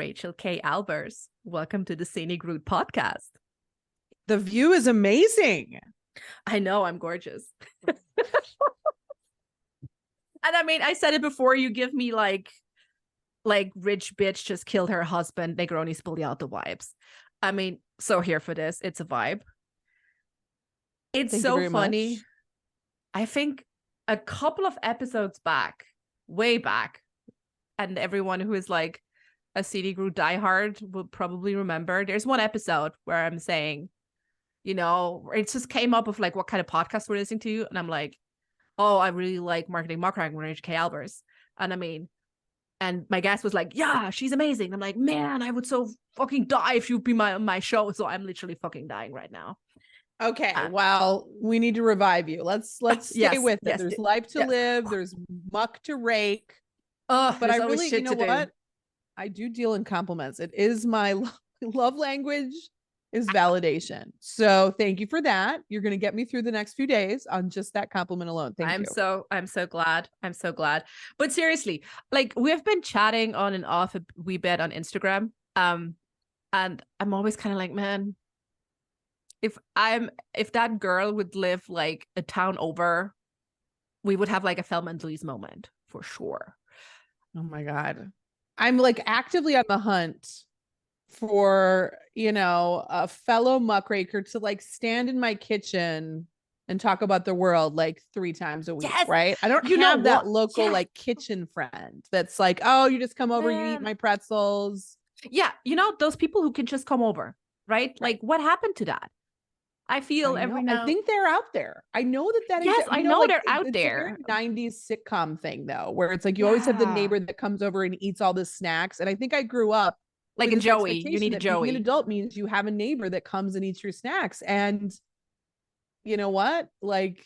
Rachael Kay Albers. Welcome to the Scenic Route Podcast. The view is amazing. I know, I'm gorgeous. And I mean, I said it before, you give me like rich bitch just killed her husband, Negroni spilled out the vibes. I mean, so here for this. It's a vibe. It's Thank so you very funny. much. I think a couple of episodes back, way back, and everyone who is like a Scenic Route diehard will probably remember, there's one episode where I'm saying, you know, it just came up with like what kind of podcast we're listening to. And I'm like, oh, I really like Marketing Marketing with Rachael Kay Albers. And I mean, and my guest was like, yeah, she's amazing. I'm like, man, I would so fucking die if you'd be my show. So I'm literally fucking dying right now. Okay, well, we need to revive you. Let's stay with it. There's life to live. There's muck to rake. But I really, you know what? I do deal in compliments. It is my love language is validation. So thank you for that. You're going to get me through the next few days on just that compliment alone. Thank you. I'm so glad. I'm so glad. But seriously, like we've been chatting on and off a wee bit on Instagram. And I'm always kind of like, man, if that girl would live like a town over, we would have like a Thelma and Louise moment for sure. Oh my God. I'm like actively on the hunt for, you know, a fellow muckraker to like stand in my kitchen and talk about the world like 3 times a week, right? I don't have that local like kitchen friend that's like, oh, you just come over, you eat my pretzels. Yeah, you know, those people who can just come over, right? Like what happened to that? I feel I think they're out there. I know that yes, I know like, they're out there. It's a very 90s sitcom thing though, where it's like you always have the neighbor that comes over and eats all the snacks. And I think I grew up like a Joey. You need a Joey. Being an adult means you have a neighbor that comes and eats your snacks. And you know what? Like,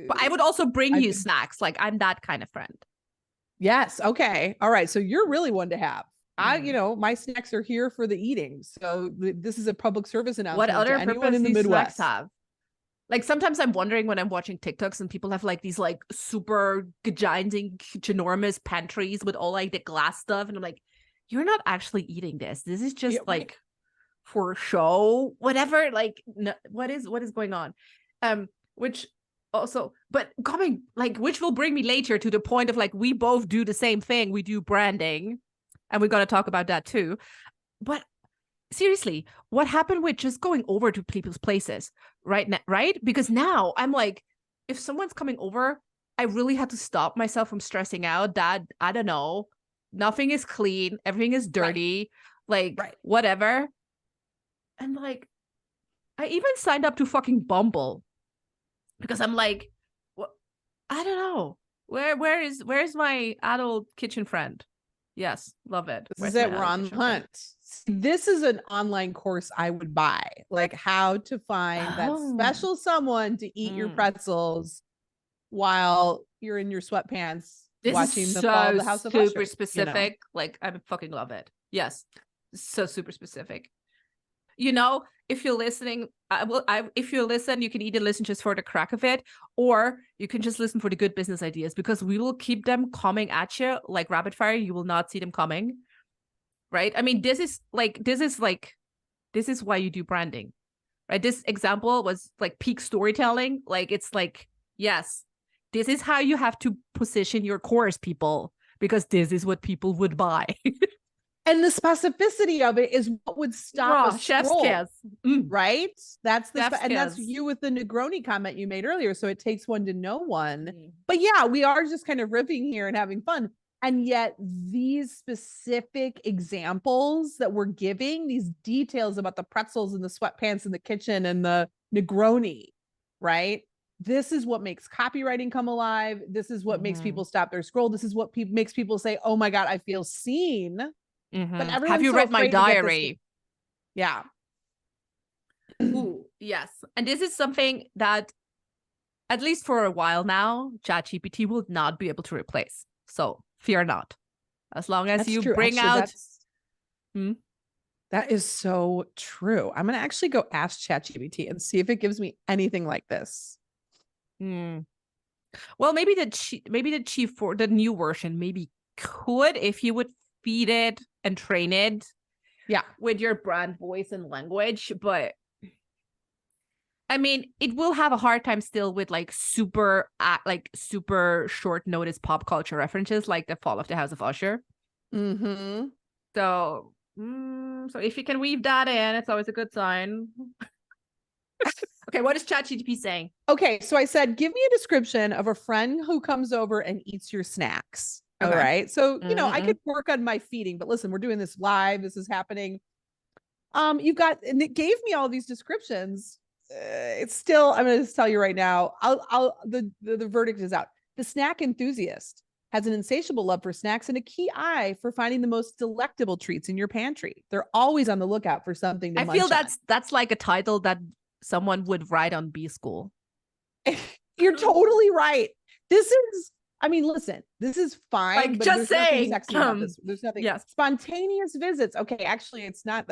but I would also bring you snacks. Like I'm that kind of friend. Yes. Okay. All right. So you're really one to have. You know, my snacks are here for the eating. So this is a public service announcement. What other to anyone in the Midwest have? Like sometimes I'm wondering when I'm watching TikToks and people have like these like super ginormous pantries with all like the glass stuff. And I'm like, you're not actually eating this. This is just like for show, whatever. Like, no, what is going on? Which also, but coming like, which will bring me later to the point of like, we both do the same thing. We do branding. And we're going to talk about that too. But seriously, what happened with just going over to people's places right? Because now I'm like, if someone's coming over, I really had to stop myself from stressing out that, I don't know, nothing is clean, everything is dirty, whatever. And like, I even signed up to fucking Bumble because I'm like, what? I don't know. Where's my adult kitchen friend? Yes, love it. This is it. We're on hunt. This is an online course I would buy, like how to find that special someone to eat your pretzels while you're in your sweatpants watching them follow the House of Usher. Super specific. You know? Like I fucking love it. Yes, so super specific. You know, if you're listening, if you listen, you can either listen just for the crack of it, or you can just listen for the good business ideas, because we will keep them coming at you like rapid fire. You will not see them coming, right? I mean, this is why you do branding, right? This example was like peak storytelling. Like, it's like, yes, this is how you have to position your course, people, because this is what people would buy. And the specificity of it is what would stop a chef's kiss, right? That's that's you with the Negroni comment you made earlier. So it takes one to know one. But yeah, we are just kind of riffing here and having fun. And yet these specific examples that we're giving, these details about the pretzels and the sweatpants in the kitchen and the Negroni, right? This is what makes copywriting come alive. This is what makes people stop their scroll. This is what makes people say, oh my God, I feel seen. But have you read my diary? Yeah. Ooh, yes. And this is something that, at least for a while now, ChatGPT will not be able to replace. So fear not. As long as you bring out... That is so true. I'm going to actually go ask ChatGPT and see if it gives me anything like this. Well, maybe the chief for the new version maybe could, if you would feed it and train it with your brand voice and language. But I mean, it will have a hard time still with like super short notice pop culture references like the fall of the House of Usher. Mm-hmm. So if you can weave that in, it's always a good sign. Okay, what is ChatGPT saying? Okay, so I said, give me a description of a friend who comes over and eats your snacks. Okay. All right. So, you know, I could work on my feeding, but listen, we're doing this live. This is happening. And it gave me all these descriptions. It's still, I'm going to tell you right now, the verdict is out. The snack enthusiast has an insatiable love for snacks and a key eye for finding the most delectable treats in your pantry. They're always on the lookout for something to munch on. That's like a title that someone would write on B School. You're totally right. Listen, this is fine. Like, but just say, there's nothing. Yes. Spontaneous visits. Okay, actually, that's not.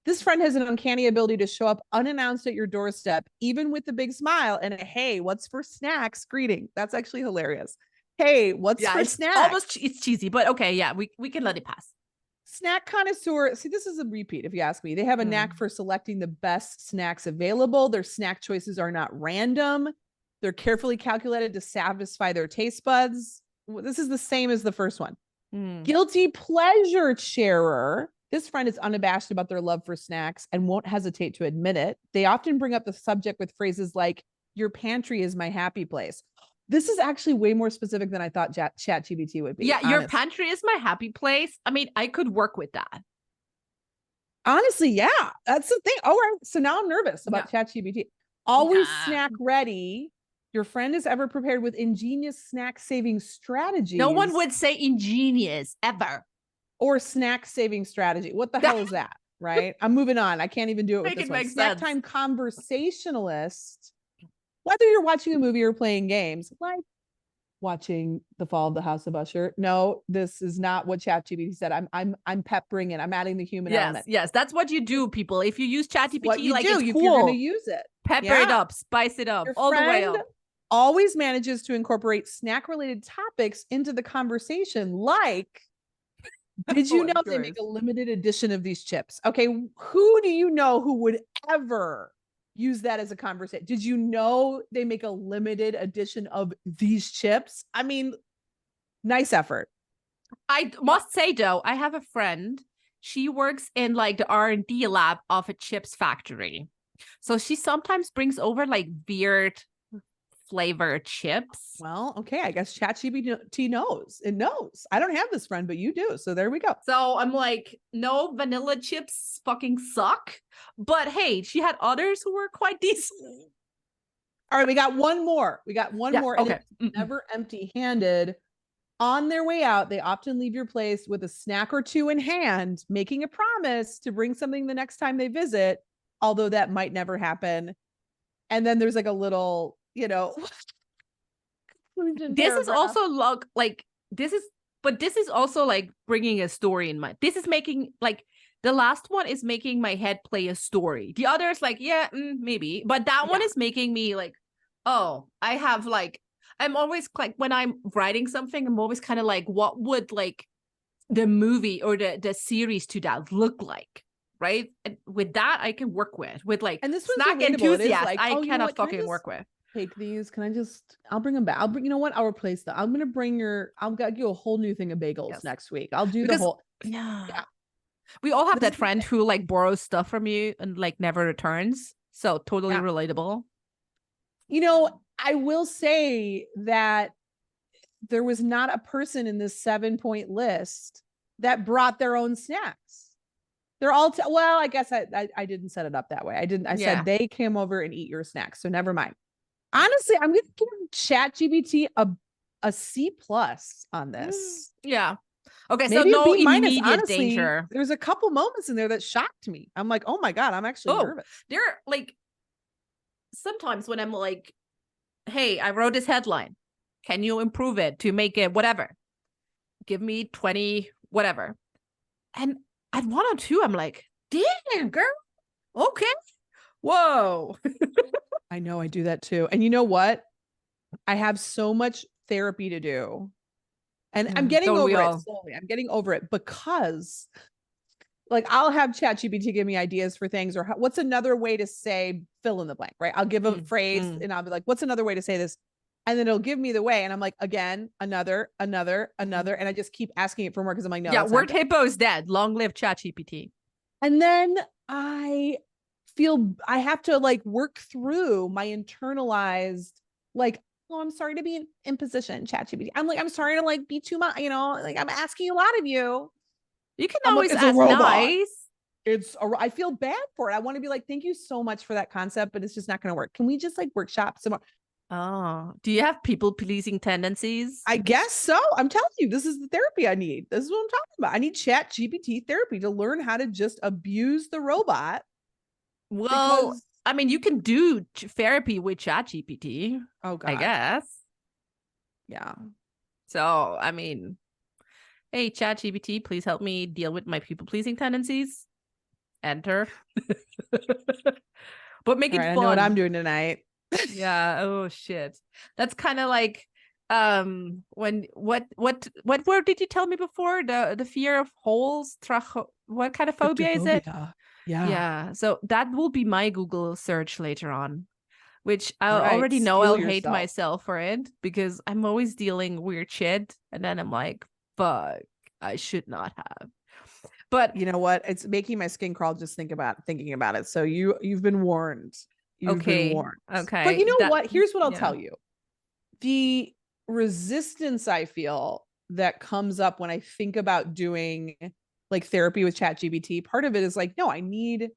This friend has an uncanny ability to show up unannounced at your doorstep, even with a big smile and a "Hey, what's for snacks?" greeting. That's actually hilarious. Hey, what's for snacks? It's cheesy, but okay, yeah, we can let it pass. Snack connoisseur. See, this is a repeat, if you ask me. They have a knack for selecting the best snacks available. Their snack choices are not random. They're carefully calculated to satisfy their taste buds. This is the same as the first one. Guilty pleasure sharer. This friend is unabashed about their love for snacks and won't hesitate to admit it. They often bring up the subject with phrases like, "Your pantry is my happy place." This is actually way more specific than I thought ChatGPT would be. Yeah, honestly. Your pantry is my happy place. I mean, I could work with that. Honestly, yeah, that's the thing. All right, so now I'm nervous about ChatGPT. Always snack ready. Your friend is ever prepared with ingenious snack saving strategies. No one would say ingenious ever. Or snack saving strategy. What the hell is that? Right? I'm moving on. I can't even do it with this one. Snack time conversationalist. Whether you're watching a movie or playing games, like watching The Fall of the House of Usher. No, this is not what ChatGPT said. I'm peppering it. I'm adding the human element. Yes, that's what you do, people. If you use ChatGPT, like it's cool. You're going to use it. Pepper it up, spice it up, your all the way up. Always manages to incorporate snack-related topics into the conversation, like, did you know they make a limited edition of these chips? Okay, who do you know who would ever use that as a conversation? Did you know they make a limited edition of these chips? I mean, nice effort. I must say, though, I have a friend. She works in like the R&D lab of a chips factory. So she sometimes brings over like weird flavor chips. Well, okay, I guess ChatGPT knows. It knows. I don't have this friend, but you do. So there we go. So I'm like, no, vanilla chips fucking suck. But hey, she had others who were quite decent. All right, we got one more. Okay. And never empty-handed. On their way out, they often leave your place with a snack or two in hand, making a promise to bring something the next time they visit, although that might never happen. And then there's like a little, this is also this is also like bringing a story in mind. This is making like the last one is making my head play a story. The other is like, maybe, but that one is making me like, oh, I have like, I'm always like, when I'm writing something, I'm always kind of like, what would like the movie or the series to that look like? Right. And with that, I can work with like, and this snack enthusiast, like, I cannot fucking work with. Take these. I'll bring them back. You know what? I'll replace them. I'm going to bring I'll get you a whole new thing of bagels next week. I'll do the whole. Yeah. We all have that friend who like borrows stuff from you and like never returns. So totally relatable. I will say that there was not a person in this 7-point list that brought their own snacks. They're all, well, I guess I didn't set it up that way. I said they came over and eat your snacks. So never mind. Honestly, I'm going to give ChatGPT a C+ on this. Yeah. Okay. Maybe so no immediate honestly, danger. There's a couple moments in there that shocked me. I'm like, oh my God, I'm actually nervous. They're like, sometimes when I'm like, hey, I wrote this headline. Can you improve it to make it whatever? Give me 20, whatever. And at 102, I'm like, damn, girl. Okay. Whoa. I know, I do that too. And you know what? I have so much therapy to do. And I'm getting over it slowly. I'm getting over it because like I'll have ChatGPT give me ideas for things, or what's another way to say fill in the blank, right? I'll give a phrase and I'll be like, what's another way to say this? And then it'll give me the way. And I'm like, again, another. And I just keep asking it for more because I'm like, no. Yeah, word hippo is dead. Long live ChatGPT. And then I feel I have to like work through my internalized, like, oh, I'm sorry to be in position, ChatGPT. I'm like, I'm sorry to like be too much, like I'm asking a lot of you. You can always ask nice. I feel bad for it. I want to be like, thank you so much for that concept, but it's just not going to work. Can we just like workshop some more? Oh, do you have people pleasing tendencies? I guess so. I'm telling you, this is the therapy I need. This is what I'm talking about. I need ChatGPT therapy to learn how to just abuse the robot. Well, I mean, you can do therapy with ChatGPT. Oh, God. I guess. Yeah. So, I mean, hey, ChatGPT, please help me deal with my people-pleasing tendencies. Enter. But make it fun. I know what I'm doing tonight. Yeah. Oh, shit. That's kind of like when what word did you tell me before? The fear of holes. What kind of phobia is it? Yeah. So that will be my Google search later on, which I already know I'll hate myself for it because I'm always dealing weird shit, and then I'm like, fuck, I should not have. But you know what? It's making my skin crawl just thinking about it. So you've been warned. You've been warned. Okay. But you know what? Here's what I'll tell you. The resistance I feel that comes up when I think about doing like therapy with ChatGPT, part of it is like, no, I need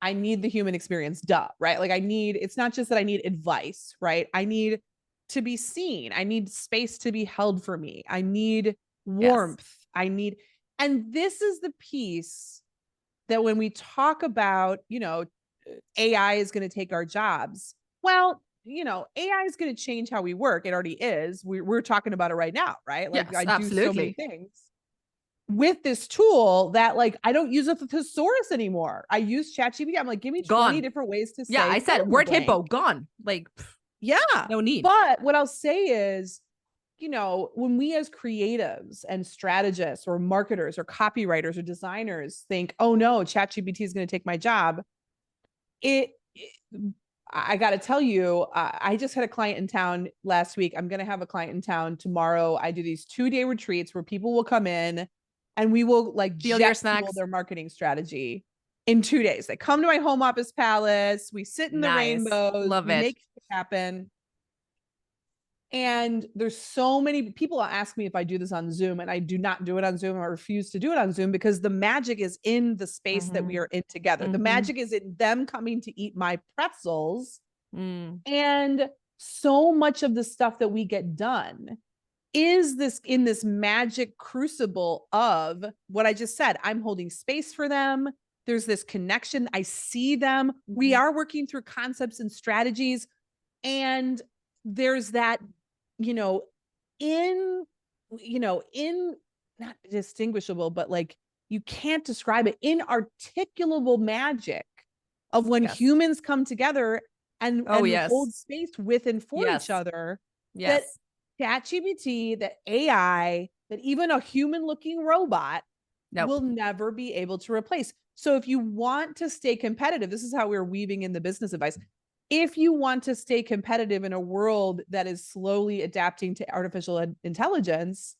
the human experience, right? Like it's not just that I need advice, right? I need to be seen. I need space to be held for me. I need warmth. Yes. And this is the piece that when we talk about, AI is going to take our jobs. Well, AI is going to change how we work. It already is. We're talking about it right now, right? Like yes, I do so many things with this tool that like, I don't use a thesaurus anymore. I use ChatGPT. I'm like, give me 20 different ways to say. Yeah, I said word hippo, gone. Like, yeah, no need. But what I'll say is, when we as creatives and strategists or marketers or copywriters or designers think, oh no, ChatGPT is going to take my job. I got to tell you, I just had a client in town last week. I'm going to have a client in town tomorrow. I do these 2-day retreats where people will come in and we will like jet fuel their marketing strategy in 2 days. They come to my home office palace. We sit in the rainbows. Love it. Make it happen. And there's so many people ask me if I do this on Zoom, and I do not do it on Zoom. I refuse to do it on Zoom because the magic is in the space that we are in together. The magic is in them coming to eat my pretzels. And so much of the stuff that we get done is this in this magic crucible of what I just said. I'm holding space for them. There's this connection. I see them. We are working through concepts and strategies. And there's that, in not distinguishable, but like you can't describe it, inarticulable magic of when humans come together and hold space with and for each other. That ChatGPT, that AI, that even a human looking robot will never be able to replace. So if you want to stay competitive, this is how we're weaving in the business advice. If you want to stay competitive in a world that is slowly adapting to artificial intelligence,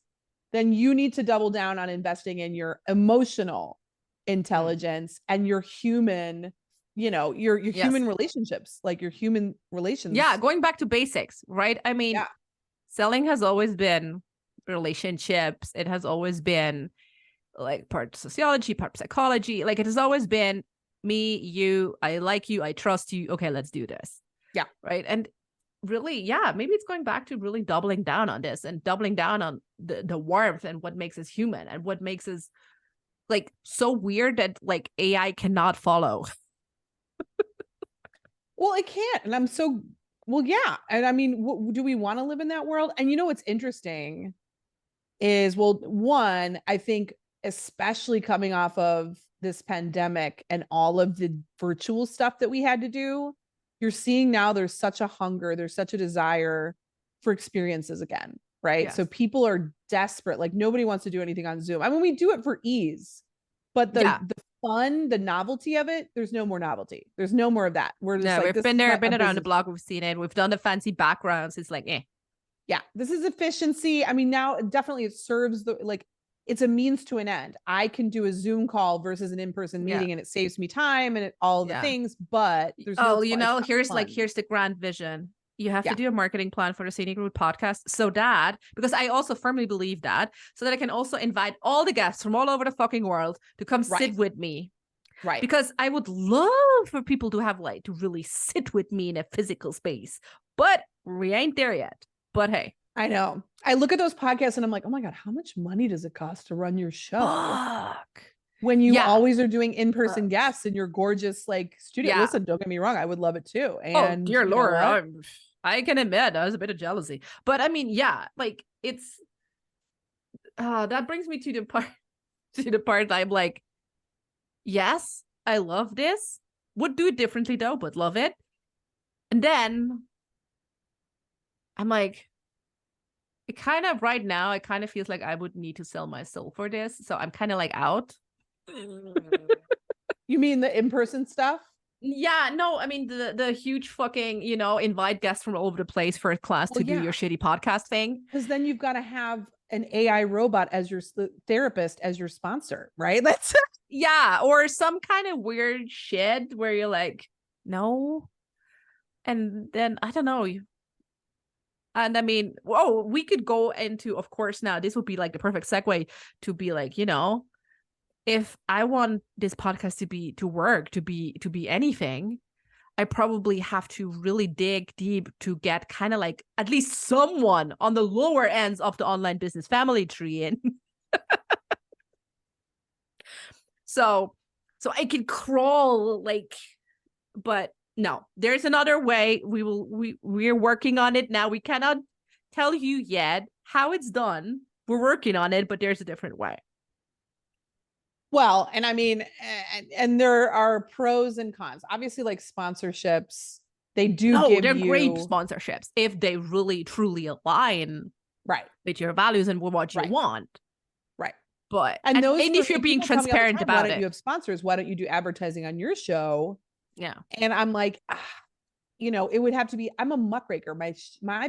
then you need to double down on investing in your emotional intelligence and your human, your human relationships, like your human relations. Yeah, going back to basics, right? I mean, selling has always been relationships. It has always been like part sociology, part psychology. Like it has always been me, you, I like you, I trust you. Okay, let's do this. Yeah. Right. And really, maybe it's going back to really doubling down on this and doubling down on the warmth and what makes us human and what makes us like so weird that like AI cannot follow. Well, it can't. And I'm so, yeah. And I mean, do we want to live in that world? And what's interesting is, well, one, I think especially coming off of this pandemic and all of the virtual stuff that we had to do, you're seeing now there's such a hunger, there's such a desire for experiences again, right? Yes. So people are desperate. Like nobody wants to do anything on Zoom. I mean, we do it for ease, but the fun, the novelty of it, there's no more novelty. There's no more of that. We're just we've been there, been around the block. We've seen it. We've done the fancy backgrounds. It's like, yeah, this is efficiency. I mean, now definitely it serves it's a means to an end. I can do a Zoom call versus an in-person meeting and it saves me time and all the things, but there's here's the grand vision. You have to do a marketing plan for the Scenic Route podcast because I also firmly believe that, so that I can also invite all the guests from all over the fucking world to come sit with me. Right. Because I would love for people to have to really sit with me in a physical space, but we ain't there yet. But hey. I know. I look at those podcasts and I'm like, oh my God, how much money does it cost to run your show? Fuck. When you always are doing in-person guests in your gorgeous studio. Yeah. Listen, don't get me wrong. I would love it too. And dear Lord, I can admit that was a bit of jealousy. But I mean, it's that brings me to the part that I'm like, yes, I love this. Would do it differently though, but love it. And then I'm like, it kind of right now, it kind of feels like I would need to sell my soul for this. So I'm kind of out. You mean the in-person stuff? Yeah, no, I mean the huge fucking, invite guests from all over the place for a class to do your shitty podcast thing. Because then you've got to have an AI robot as your therapist, as your sponsor, right? That's or some kind of weird shit where you're like, no. And then I don't know. And I mean, we could go into, of course, now this would be the perfect segue to be if I want this podcast to be anything, I probably have to really dig deep to get kind of at least someone on the lower ends of the online business family tree in. So I can crawl but no, there's another way. We're working on it now. We cannot tell you yet how it's done. We're working on it, but there's a different way. Well, and I mean, and there are pros and cons. Obviously, sponsorships, they do they're great sponsorships if they really truly align with your values and what you want. Right. But and if you're being transparent about it, why don't you have sponsors? Why don't you do advertising on your show? Yeah. And I'm like, it would have to be, I'm a muckraker. My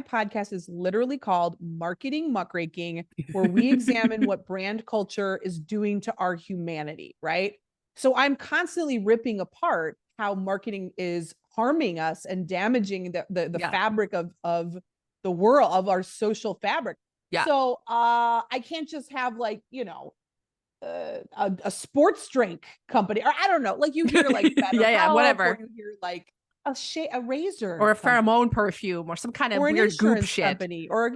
podcast is literally called Marketing Muckraking, where we examine what brand culture is doing to our humanity, right? So I'm constantly ripping apart how marketing is harming us and damaging the fabric of the world, of our social fabric. Yeah. So I can't just have a sports drink company, or I don't know, you hear better whatever, or you hear a razor or a pheromone perfume or some kind of weird goop shit company, or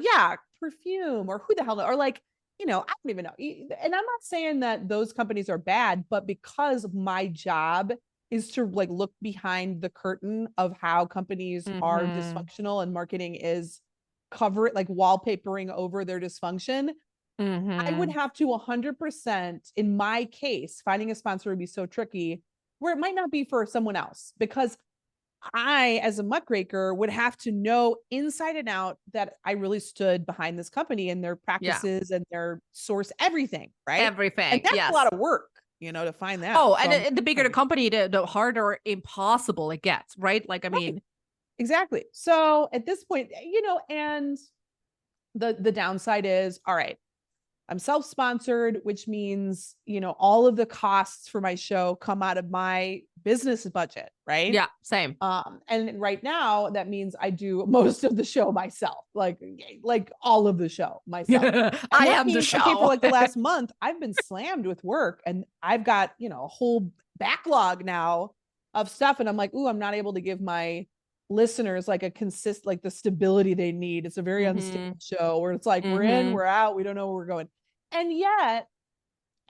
perfume, or who the hell, or I don't even know. And I'm not saying that those companies are bad, but because my job is to look behind the curtain of how companies are dysfunctional and marketing is wallpapering over their dysfunction. I would have to 100%, in my case, finding a sponsor would be so tricky, where it might not be for someone else, because I, as a muckraker, would have to know inside and out that I really stood behind this company and their practices and their source, everything, right? Everything. And that's a lot of work, to find that. Oh, and the bigger the company, the harder impossible it gets, right? I mean. Exactly. So at this point, and the downside is, all right, I'm self-sponsored, which means, all of the costs for my show come out of my business budget, right? Yeah, same. And right now that means I do most of the show myself, all of the show myself. I am the show. Okay, for the last month, I've been slammed with work, and I've got, a whole backlog now of stuff. And I'm like, ooh, I'm not able to give my listeners the stability they need. It's a very unstable show where it's we're in, we're out, we don't know where we're going. And yet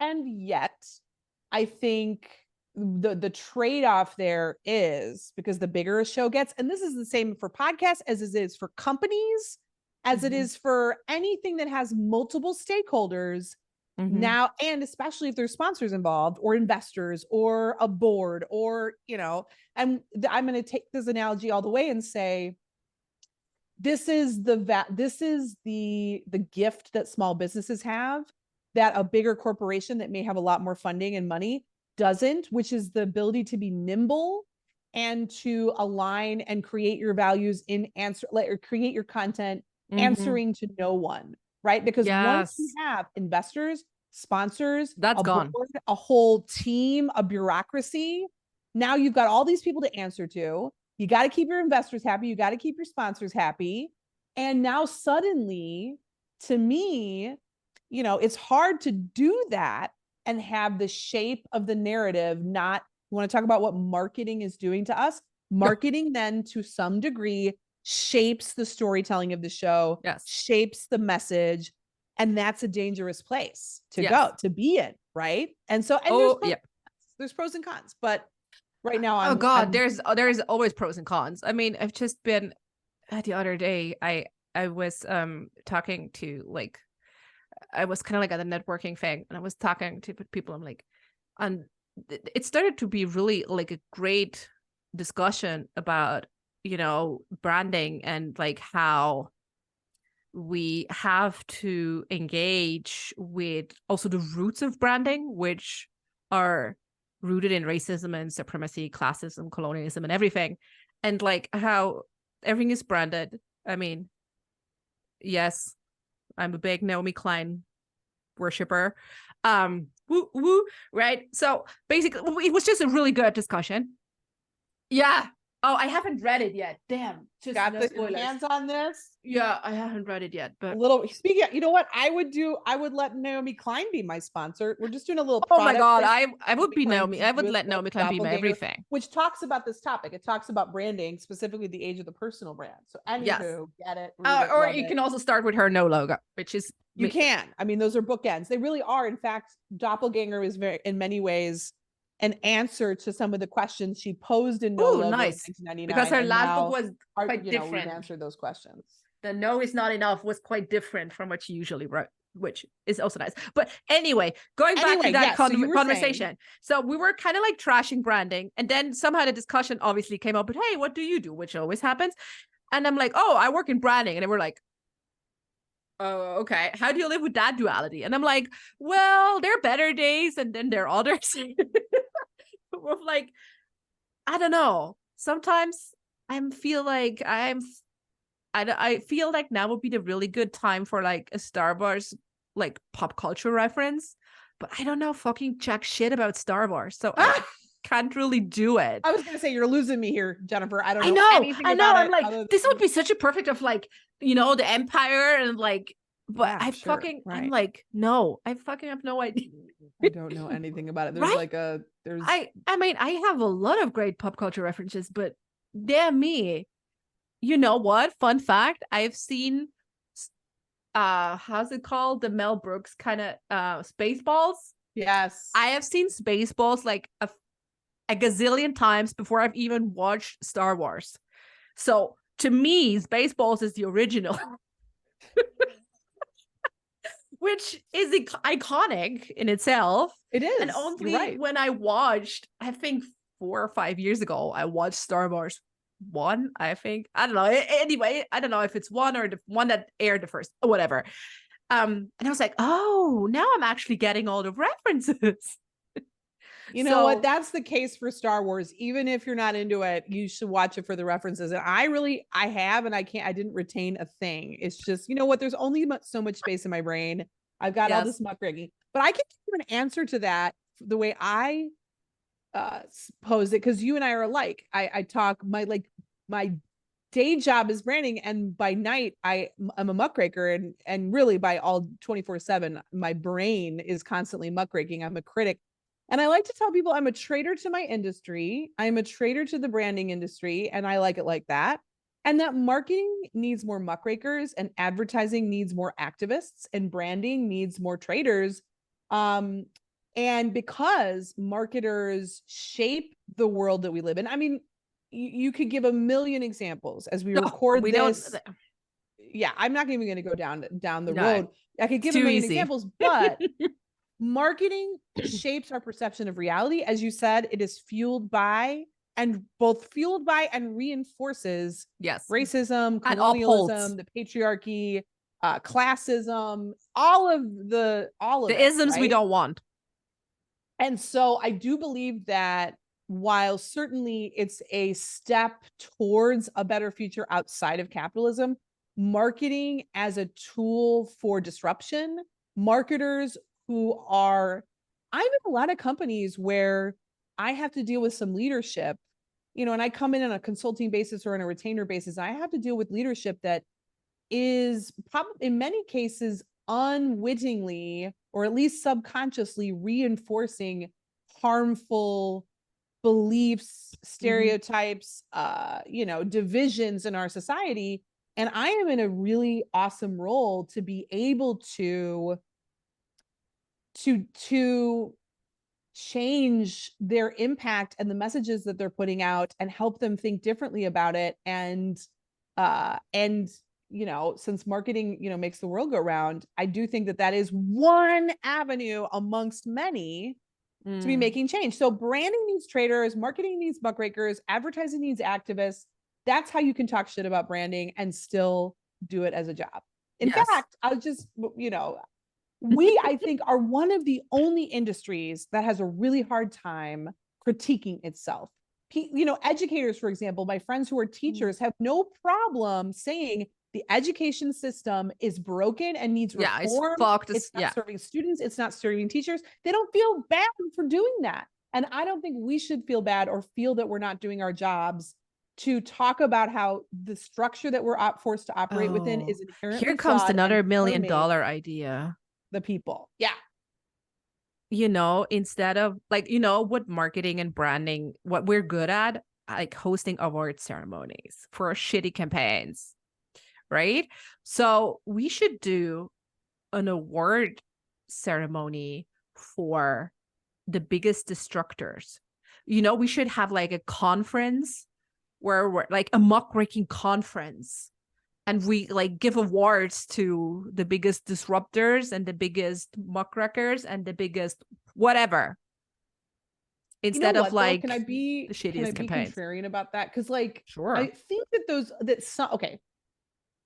I think the trade-off there is, because the bigger a show gets, and this is the same for podcasts as it is for companies, as it is for anything that has multiple stakeholders now, and especially if there's sponsors involved or investors or a board, or, and I'm going to take this analogy all the way and say, this is the gift that small businesses have, that a bigger corporation that may have a lot more funding and money doesn't, which is the ability to be nimble and to align and create your values in answer, or create your content answering to no one, right? Because once you have investors, sponsors, that's gone. Board, a whole team, a bureaucracy, now you've got all these people to answer to. You got to keep your investors happy. You got to keep your sponsors happy. And now suddenly, to me, you know, it's hard to do that and have the shape of the narrative. Not, you want to talk about what marketing is doing to us? Marketing then to some degree shapes the storytelling of the show, shapes the message. And that's a dangerous place to go, to be in, right? And so, and there's pros and cons, but right now, there's always pros and cons. I mean, I've just been the other day. I was talking to, like, I was kind of like at a networking thing, and I was talking to people. I'm like, and it started to be really like a great discussion about, you know, branding and like how we have to engage with also the roots of branding, which are rooted in racism and supremacy, classism, colonialism, and everything. And like how everything is branded. I mean, yes, I'm a big Naomi Klein worshiper. Woo, woo, right? So basically, it was just a really good discussion. Yeah. Oh, I haven't read it yet. Damn. Just got the hands on this. Yeah, I haven't read it yet, but a little. Speaking of, you know what I would let Naomi Klein be my sponsor. We're just doing a little. Oh my God, I would be Naomi. I would let Naomi Klein be my everything. Which talks about this topic. It talks about branding, specifically the age of the personal brand. So anywho, get it. Or you can also start with her no logo, which is you can. I mean, those are bookends. They really are. In fact, Doppelganger is very, in many ways, an answer to some of the questions she posed in No Logo in 1999. Because her last book was quite different. We've answered those questions. The No Is Not Enough was quite different from what she usually wrote, which is also nice. But anyway, going back to that conversation. So we were kind of like trashing branding, and then somehow the discussion obviously came up with, hey, what do you do? Which always happens. And I'm like, oh, I work in branding. And they were like, oh, okay. How do you live with that duality? And I'm like, well, there are better days and then there are others. We're like, I don't know. Sometimes I feel like I feel like now would be the really good time for like a Star Wars like pop culture reference, but I don't know fucking jack shit about Star Wars, so I can't really do it. I was gonna say you're losing me here, Jennifer. I don't know anything about I'm like, this would be such a perfect of like, you know, the Empire and like, but I'm like, no, I fucking have no idea. I don't know anything about it. There's I mean, I have a lot of great pop culture references, but damn me. You know what? Fun fact, I've seen how's it called? The Mel Brooks kind of Spaceballs. Yes. I have seen Spaceballs like a gazillion times before I've even watched Star Wars. So to me, Spaceballs is the original. Which is iconic in itself. It is. And only when I watched, I think 4 or 5 years ago, I watched Star Wars 1, I think. I don't know. Anyway, I don't know if it's 1 or the one that aired the first, or whatever. And I was like, oh, now I'm actually getting all the references. You know what? That's the case for Star Wars. Even if you're not into it, you should watch it for the references. And I didn't retain a thing. It's just, you know what? There's only so much space in my brain. I've got all this muckraking, but I can give an answer to that the way I pose it. Cause you and I are alike. I talk my day job is branding. And by night I'm a muckraker and really by all 24/7, my brain is constantly muckraking. I'm a critic. And I like to tell people I'm a traitor to my industry. I'm a traitor to the branding industry. And I like it like that. And that marketing needs more muckrakers and advertising needs more activists and branding needs more traders. And because marketers shape the world that we live in, I mean, you could give a million examples as we record this. Yeah, I'm not even going to go down the road. I could give a million examples, but marketing shapes our perception of reality. As you said, it is fueled by and reinforces racism, colonialism, the patriarchy, classism, all of the isms we don't want. And so I do believe that while certainly it's a step towards a better future outside of capitalism, marketing as a tool for disruption, marketers who are, I'm in a lot of companies where I have to deal with some leadership, and I come in on a consulting basis or on a retainer basis. I have to deal with leadership that is probably in many cases unwittingly or at least subconsciously reinforcing harmful beliefs, stereotypes, divisions in our society. And I am in a really awesome role to be able to change their impact and the messages that they're putting out and help them think differently about it. And since marketing, makes the world go round, I do think that is one avenue amongst many to be making change. So branding needs traders, marketing needs muckrakers, advertising needs activists. That's how you can talk shit about branding and still do it as a job. In fact, I just, we, I think, are one of the only industries that has a really hard time critiquing itself. Educators, for example, my friends who are teachers have no problem saying the education system is broken and needs reform. It's fucked. It's not serving students. It's not serving teachers. They don't feel bad for doing that. And I don't think we should feel bad or feel that we're not doing our jobs to talk about how the structure that we're forced to operate within is inherently Here comes another $1 million idea. The people. Yeah. Instead of with marketing and branding, what we're good at, like hosting award ceremonies for shitty campaigns. Right? So we should do an award ceremony for the biggest destructors. We should have like a conference where we're like a muckraking conference, and we like give awards to the biggest disruptors and the biggest muckrakers and the biggest whatever. Instead of can I be the shittiest campaigns. Contrarian about that? Because sure. I think that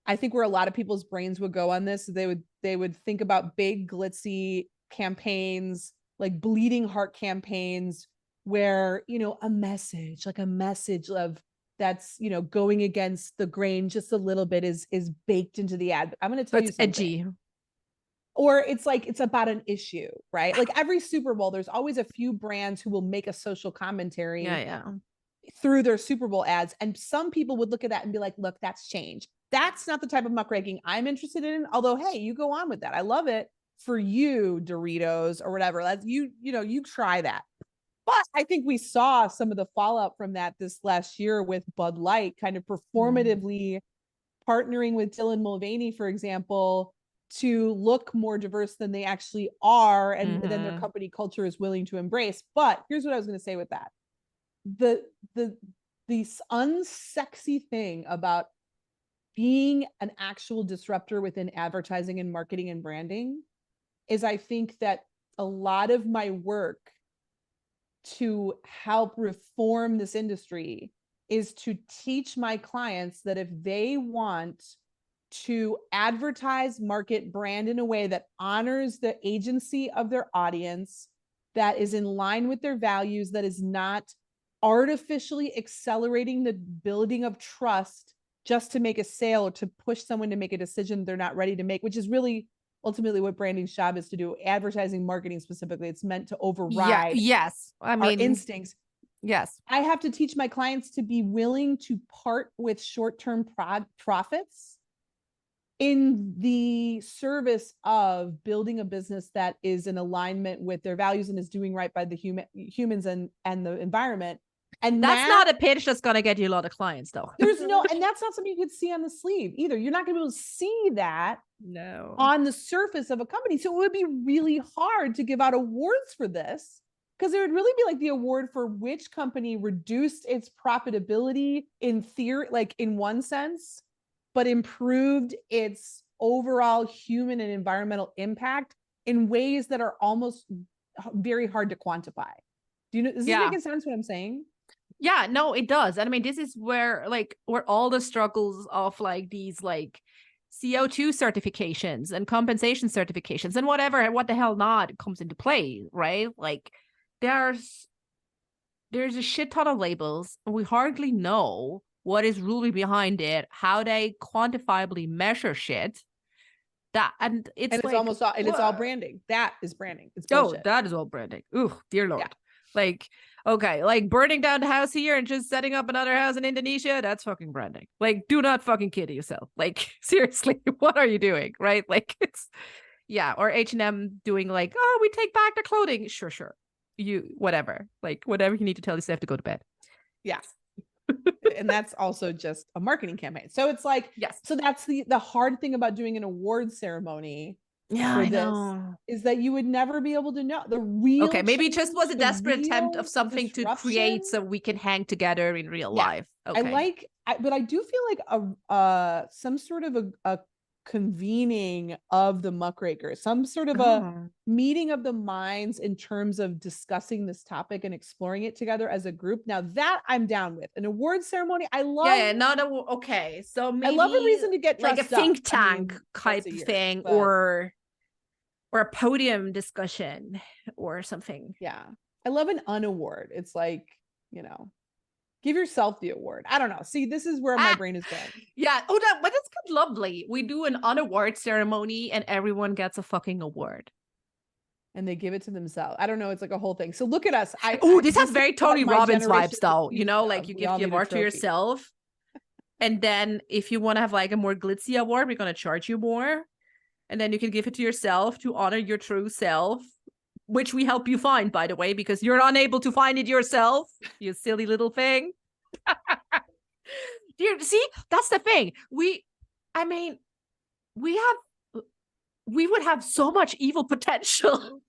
I think where a lot of people's brains would go on this, they would think about big glitzy campaigns, like bleeding heart campaigns, where a message of that's going against the grain just a little bit is baked into the ad. I'm going to tell you something. Edgy. Or it's about an issue, right? Like every Super Bowl, there's always a few brands who will make a social commentary through their Super Bowl ads. And some people would look at that and be like, look, that's change. That's not the type of muckraking I'm interested in. Although, hey, you go on with that. I love it for you, Doritos or whatever. That's you try that. But I think we saw some of the fallout from that this last year with Bud Light kind of performatively partnering with Dylan Mulvaney, for example, to look more diverse than they actually are, and then their company culture is willing to embrace. But here's what I was going to say with that. The unsexy thing about being an actual disruptor within advertising and marketing and branding is I think that a lot of my work to help reform this industry is to teach my clients that if they want to advertise, market, brand in a way that honors the agency of their audience, that is in line with their values, that is not artificially accelerating the building of trust just to make a sale or to push someone to make a decision they're not ready to make, which is really ultimately what branding's job is to do. Advertising, marketing specifically, it's meant to override our instincts. Yes. I have to teach my clients to be willing to part with short-term profits in the service of building a business that is in alignment with their values and is doing right by the humans and the environment. And that's not a pitch that's going to get you a lot of clients, though. And that's not something you could see on the sleeve either. You're not going to be able to see that on the surface of a company. So it would be really hard to give out awards for this, because it would really be like the award for which company reduced its profitability in theory, like in one sense, but improved its overall human and environmental impact in ways that are almost very hard to quantify. Does this make sense what I'm saying? Yeah, no, it does. And I mean, this is where all the struggles of like these like CO2 certifications and compensation certifications and what the hell not comes into play, right? Like there's a shit ton of labels, and we hardly know what is really behind it, how they quantifiably measure shit. It's like, almost all, and it's all branding. That is branding. It's bullshit. That is all branding. Ooh, dear Lord. Yeah. Like, okay, like burning down the house here and just setting up another house in Indonesia, that's fucking branding. Like, do not fucking kid yourself. Like, seriously, what are you doing? Right? Like, it's, yeah. Or H&M doing like, oh, we take back the clothing. Sure. You, whatever. Like, whatever you need to tell yourself to go to bed. Yeah. And that's also just a marketing campaign. So it's like, yes. So that's the hard thing about doing an award ceremony. Yeah, I know. Is that you would never be able to know the real. Okay, maybe it just was a desperate attempt of something to create so we can hang together in real life. Okay. But I do feel like some sort of a convening of the muckrakers, some sort of a meeting of the minds in terms of discussing this topic and exploring it together as a group. Now that I'm down with an award ceremony, I love. Yeah, not a okay. So maybe I love a reason to get like a think tank type thing, or a podium discussion or something. Yeah, I love an unaward. It's like, you know, give yourself the award. I don't know. See, this is where my brain is going. Yeah. Oh, but it's lovely. We do an unaward ceremony and everyone gets a fucking award. And they give it to themselves. I don't know. It's like a whole thing. So look at us. This has very Tony Robbins vibes though. You know, like you give the award to yourself. And then if you want to have like a more glitzy award, we're going to charge you more. And then you can give it to yourself to honor your true self, which we help you find, by the way, because you're unable to find it yourself, you silly little thing. Dear, see, that's the thing. We would have so much evil potential.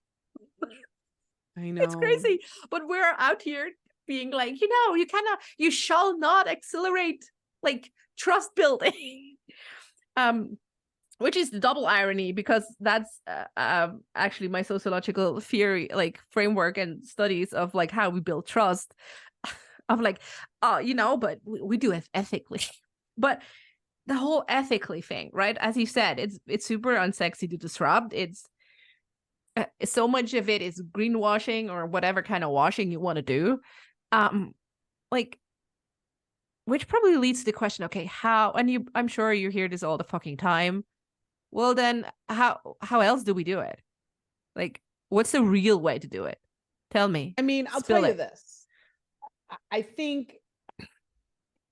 I know. It's crazy. But we're out here being like, you shall not accelerate like trust building. Which is the double irony, because that's actually my sociological theory, like framework and studies of like how we build trust. Of like, but we do it ethically. But the whole ethically thing, right? As you said, it's super unsexy to disrupt. It's so much of it is greenwashing or whatever kind of washing you want to do. Like, which probably leads to the question, okay, how? And I'm sure you hear this all the fucking time. Well, then how else do we do it? Like, what's the real way to do it? Tell me. I mean, I'll tell you this. I think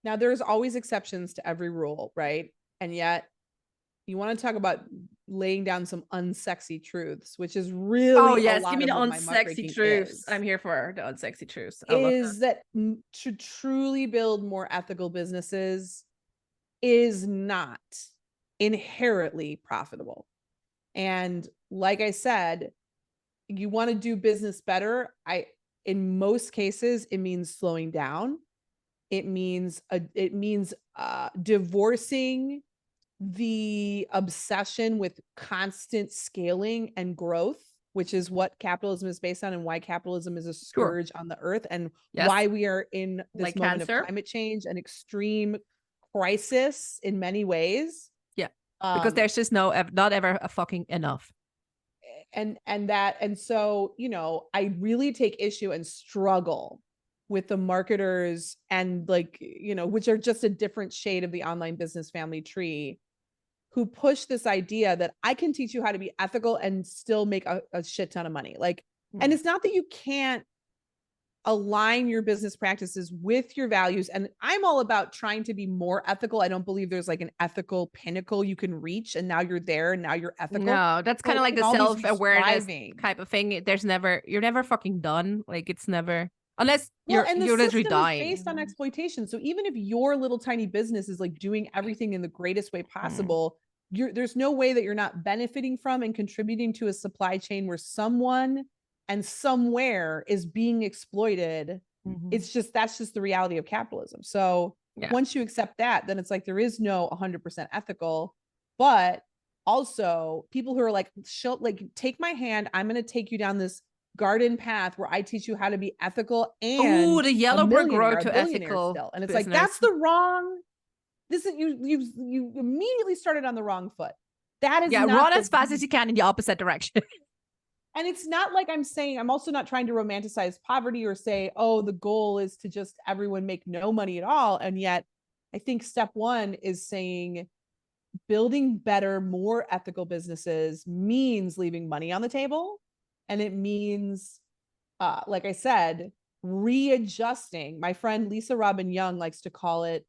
now there's always exceptions to every rule, right? And yet you want to talk about laying down some unsexy truths, which is really give me the unsexy truths. I'm here for the unsexy truths. Is that to truly build more ethical businesses is not inherently profitable. And like I said, you want to do business better. In most cases, it means slowing down. It means divorcing the obsession with constant scaling and growth, which is what capitalism is based on, and why capitalism is a scourge on the earth, and why we are in this like moment of climate change and extreme crisis in many ways. Because there's just not ever a fucking enough. And so, I really take issue and struggle with the marketers and like, which are just a different shade of the online business family tree, who push this idea that I can teach you how to be ethical and still make a shit ton of money. Like, and it's not that you can't align your business practices with your values. And I'm all about trying to be more ethical. I don't believe there's like an ethical pinnacle you can reach and now you're there and now you're ethical. No, that's kind of like the self-awareness type of thing. You're never fucking done. Like, it's never, unless you're literally dying. Based on exploitation. So even if your little tiny business is like doing everything in the greatest way possible, there's no way that you're not benefiting from and contributing to a supply chain where someone and somewhere is being exploited. It's just, that's just the reality of capitalism. So once you accept that, then it's like, there is no 100% ethical, but also people who are like, take my hand, I'm going to take you down this garden path where I teach you how to be ethical and the yellow brick road to ethical still. And it's business. Like, that's the wrong, this is, you immediately started on the wrong foot. That is run as fast as you can in the opposite direction. And it's not like I'm also not trying to romanticize poverty or say, oh, the goal is to just everyone make no money at all. And yet I think step one is saying building better, more ethical businesses means leaving money on the table. And it means, like I said, readjusting. My friend Lisa Robin Young likes to call it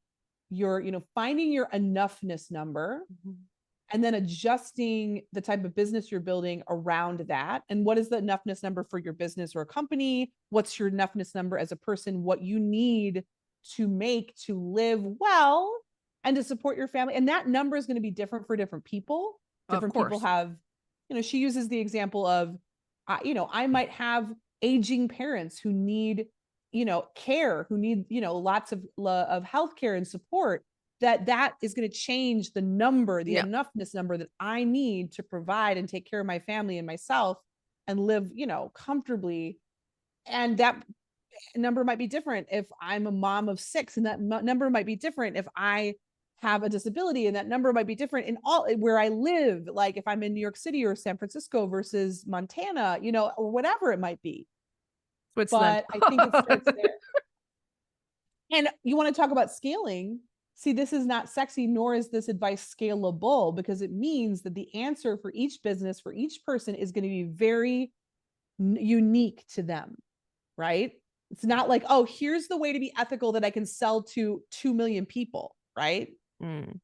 finding your enoughness number. Mm-hmm. And then adjusting the type of business you're building around that. And what is the enoughness number for your business or a company? What's your enoughness number as a person? What you need to make to live well and to support your family. And that number is going to be different for different people. Different people have, she uses the example of, I might have aging parents who need, care, who need, lots of healthcare and support. That is going to change the number, the enoughness number that I need to provide and take care of my family and myself and live, comfortably. And that number might be different if I'm a mom of 6, and that number might be different if I have a disability, and that number might be different in all where I live. Like if I'm in New York City or San Francisco versus Montana, or whatever it might be. Switzerland. But I think it starts there. And you want to talk about scaling. See, this is not sexy, nor is this advice scalable, because it means that the answer for each business, for each person, is going to be very unique to them, right? It's not like, oh, here's the way to be ethical that I can sell to 2 million people, right? Mm.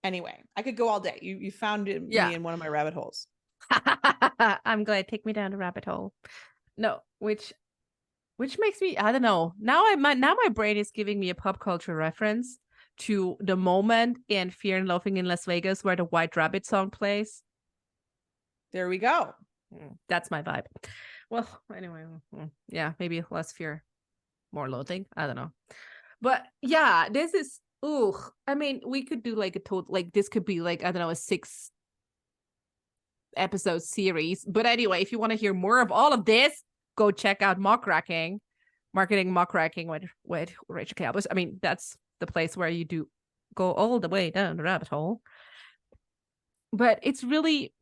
Anyway, I could go all day. You found me in one of my rabbit holes. I'm glad. Take me down the rabbit hole. No, which makes me, I don't know. Now my brain is giving me a pop culture reference to the moment in Fear and Loathing in Las Vegas where the White Rabbit song plays. There we go. That's my vibe. Well, anyway, yeah, maybe less fear, more loathing. I don't know. But yeah, this is, I mean, we could do like this could be like, I don't know, a 6 episode series. But anyway, if you want to hear more of all of this, go check out Marketing Muckraking with Rachael Kay Albers. I mean, that's the place where you do go all the way down the rabbit hole. But it's really,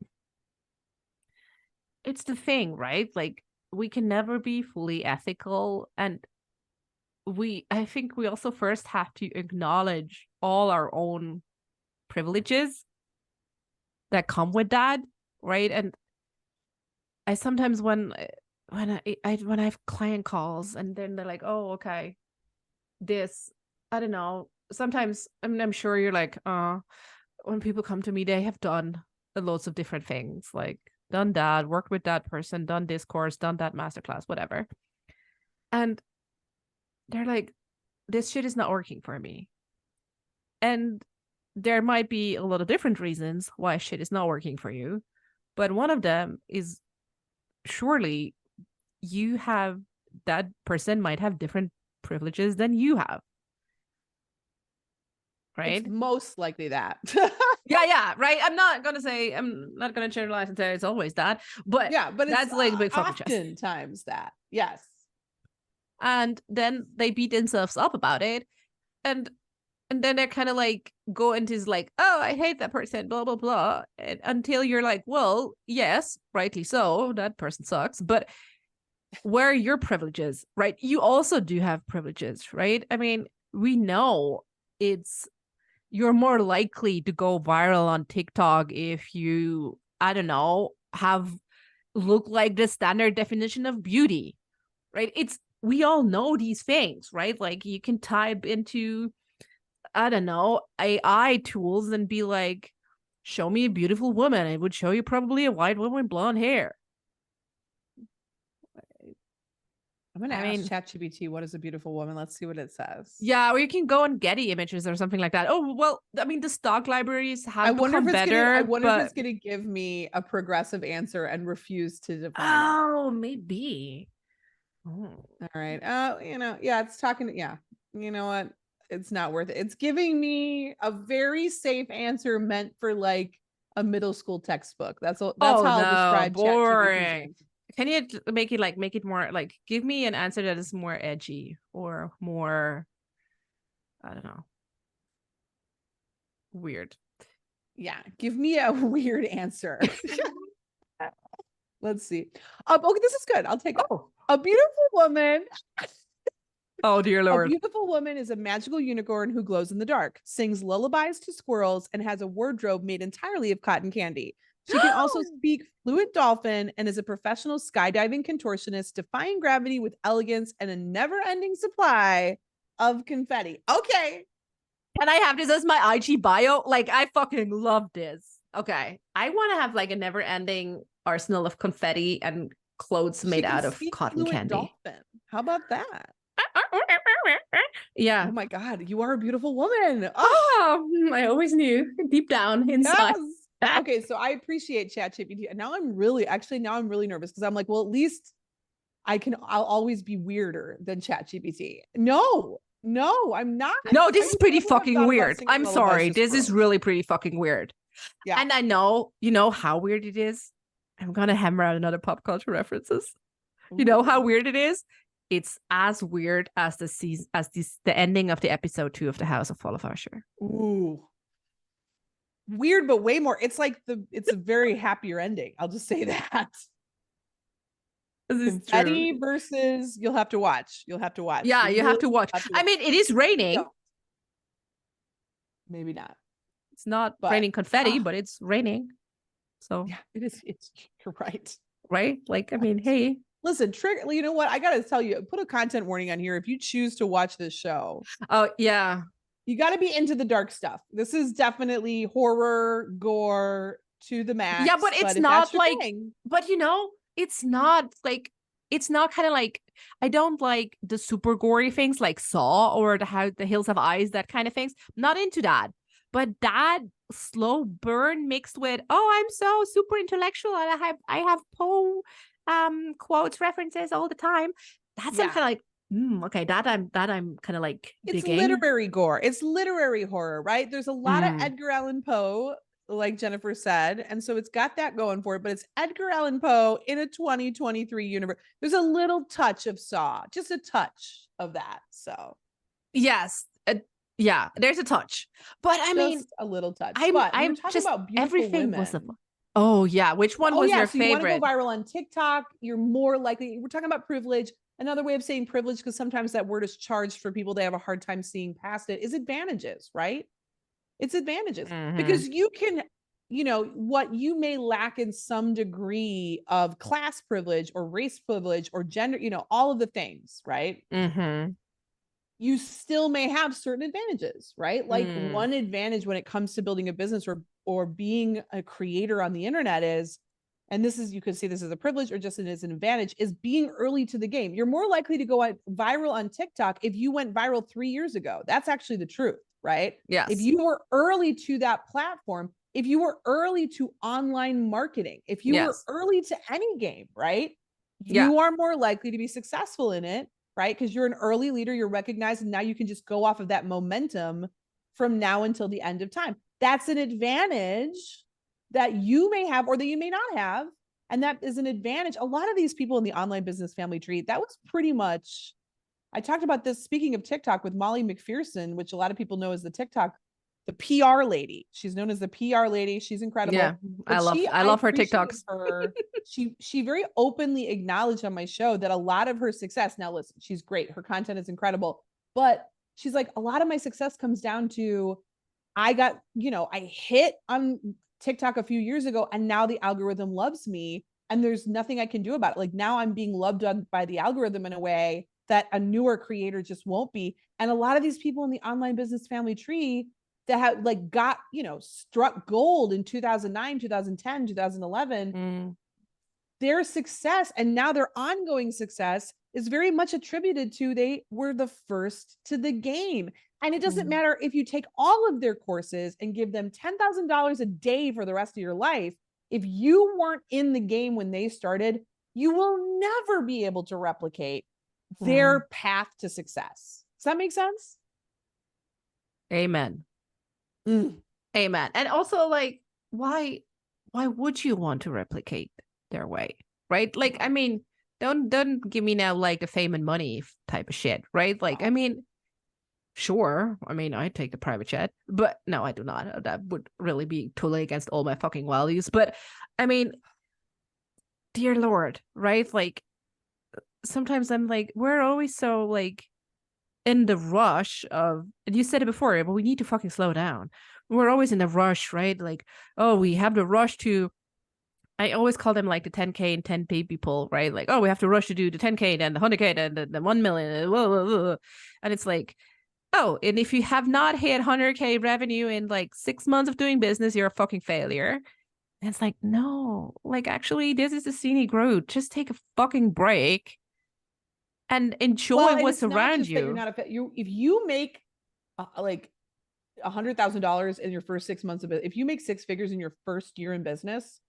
it's the thing, right? Like we can never be fully ethical. And I think we also first have to acknowledge all our own privileges that come with that, right? And I sometimes when I have client calls and then they're like, oh, okay, this, I don't know. Sometimes I'm sure you're like, when people come to me, they have done loads of different things, like done that, worked with that person, done this course, done that masterclass, whatever. And they're like, this shit is not working for me. And there might be a lot of different reasons why shit is not working for you. But one of them is surely that person might have different privileges than you have. Right? It's most likely that. yeah, right. I'm not gonna generalize and say it's always that, but that's it's like big oftentimes that. Yes. And then they beat themselves up about it, and then they're kind of like go into this like, oh, I hate that person, blah blah blah, until you're like, well, yes, rightly so, that person sucks, but where are your privileges, right? You also do have privileges, right? I mean, we know you're more likely to go viral on TikTok if you, I don't know, look like the standard definition of beauty, right? We all know these things, right? Like you can type into, I don't know, AI tools and be like, show me a beautiful woman. It would show you probably a white woman with blonde hair. I'm going to ask ChatGPT, what is a beautiful woman? Let's see what it says. Yeah, or you can go on Getty Images or something like that. Oh, well, I mean, the stock libraries have become better. I wonder if it's going to give me a progressive answer and refuse to define it. Oh, maybe. Oh. All right. It's talking. Yeah. You know what? It's not worth it. It's giving me a very safe answer meant for like a middle school textbook. That's how I'll describe boring. Can you make it more like, give me an answer that is more edgy or more, I don't know, weird. Yeah. Give me a weird answer. Let's see. Okay, this is good. I'll take it. A beautiful woman. Oh, dear Lord. A beautiful woman is a magical unicorn who glows in the dark, sings lullabies to squirrels, and has a wardrobe made entirely of cotton candy. She can also speak fluent dolphin and is a professional skydiving contortionist, defying gravity with elegance and a never-ending supply of confetti. Okay. Can I have this as my IG bio? Like, I fucking love this. Okay. I want to have like a never-ending arsenal of confetti and clothes made out of cotton candy. Dolphin. How about that? Yeah. Oh my God, you are a beautiful woman. Oh, I always knew deep down inside. Yes. Okay, so I appreciate ChatGPT. And now I'm really nervous because I'm like, well, at least I'll always be weirder than ChatGPT. No, I'm not. No, this is pretty fucking weird. I'm sorry. This is really pretty fucking weird. Yeah. And I know, you know how weird it is. I'm gonna hammer out another pop culture references. Ooh. You know how weird it is? It's as weird as the ending of the episode 2 of The House of Fall of Usher. Ooh. Weird, but way more. It's like it's a very happier ending. I'll just say that. Confetti versus you'll have to watch. Yeah, you have to watch. I mean, it is raining. No. Maybe not. It's not raining confetti, but it's raining. So yeah, it is. You're right. Right? Like, I mean, hey. Listen, you know what? I got to tell you, put a content warning on here if you choose to watch this show. Oh, yeah. You got to be into the dark stuff. This is definitely horror, gore to the max. Yeah, but it's not like, but you know, it's not kind of like, I don't like the super gory things like Saw or the Hills Have Eyes, that kind of things. Not into that. But that slow burn mixed with, oh, I'm so super intellectual and I have Poe quotes references all the time. That's kind of like, okay, that I'm kind of like digging. It's literary gore. It's literary horror, right? There's a lot of Edgar Allan Poe, like Jennifer said, and so it's got that going for it. But it's Edgar Allan Poe in a 2023 universe. There's a little touch of Saw, just a touch of that. So yes. Yeah, there's a touch, but I mean, a little touch. I'm talking about everything women. Oh yeah, which one was your favorite? You want to go viral on TikTok? You're more likely. We're talking about privilege. Another way of saying privilege, because sometimes that word is charged for people. They have a hard time seeing past it. Is advantages, right? It's advantages because you can, you know, what you may lack in some degree of class privilege or race privilege or gender, you know, all of the things, right? You still may have certain advantages, right? Like one advantage when it comes to building a business or being a creator on the internet is, and this is, you could see this as a privilege or just as an advantage, is being early to the game. You're more likely to go viral on TikTok if you went viral 3 years ago. That's actually the truth, right? Yes. If you were early to that platform, if you were early to online marketing, if you were early to any game, right? You are more likely to be successful in it. Right? Because you're an early leader, you're recognized, and now you can just go off of that momentum from now until the end of time. That's an advantage that you may have or that you may not have. And that is an advantage. A lot of these people in the online business family tree, that was pretty much, I talked about this, speaking of TikTok, with Molly McPherson, which a lot of people know as the PR lady. She's known as the PR lady. She's incredible. Yeah, I love her TikToks. She very openly acknowledged on my show that a lot of her success, now listen, she's great. Her content is incredible. But she's like, a lot of my success comes down to, I hit on TikTok a few years ago and now the algorithm loves me and there's nothing I can do about it. Like now I'm being loved on by the algorithm in a way that a newer creator just won't be. And a lot of these people in the online business family tree that have like got, struck gold in 2009, 2010, 2011, their success and now their ongoing success is very much attributed to they were the first to the game. And it doesn't matter if you take all of their courses and give them $10,000 a day for the rest of your life. If you weren't in the game when they started, you will never be able to replicate their path to success. Does that make sense? Amen. Amen. And also, like, why would you want to replicate their way, right? Like, I mean, don't give me now like the fame and money type of shit, right? Like, I mean, sure, I mean, I take the private jet, but no, I do not. That would really be totally against all my fucking values. But I mean, dear Lord, right? Like sometimes I'm like, we're always so like in the rush of, and you said it before, but we need to fucking slow down. We're always in the rush, right? Like, oh, we have the rush to, I always call them like the 10K and 10K people, right? Like, oh, we have to rush to do the 10K, then the 100K, then the 1 million. Blah, blah, blah. And it's like, oh, and if you have not hit 100K revenue in like 6 months of doing business, you're a fucking failure. And it's like, no, like actually, this is the scenic route. Just take a fucking break and enjoy what's around you. You're not if you make like $100,000 in your first 6 months of it, if you make six figures in your first year in business,